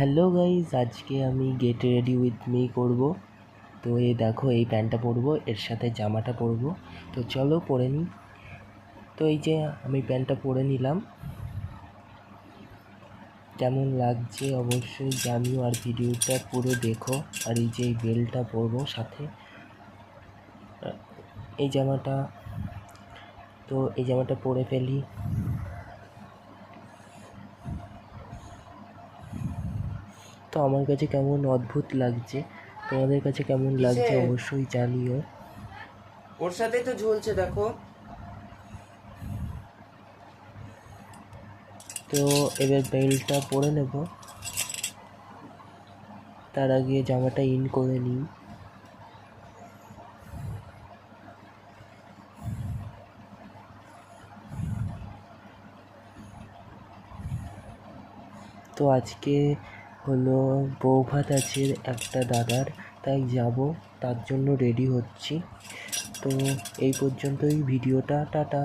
Hello guys, আজকে আমি get ready with me করব। তো এই দেখো, এই প্যান্টটা পরবো, এর সাথে জামাটা পরবো। তো চলো পরে নিই। তো এই যে আমি প্যান্টটা পরে নিলাম, কেমন লাগছে অবশ্যই জানিও, আর ভিডিওটা পুরো দেখো। আর এই যে এই বেল্টটা পরবো সাথে, এই জামাটা, তো এই জামাটা পরে ফেলি। তো আমার কাছে কেমন অদ্ভুত লাগছে, তোমাদের কাছে কেমন লাগছে অবশ্যই জানিও। ওর সাথে তো ঝুলছে দেখো। তো এবার বেল্টটা পরে নেব, তার আগে জামাটা ইন করে নিই। তো আজকে হলো বৌভাত আছে একটা দাদার, তাই যাব, তার জন্য রেডি হচ্ছি। তো এই পর্যন্তই ভিডিওটা, টাটা।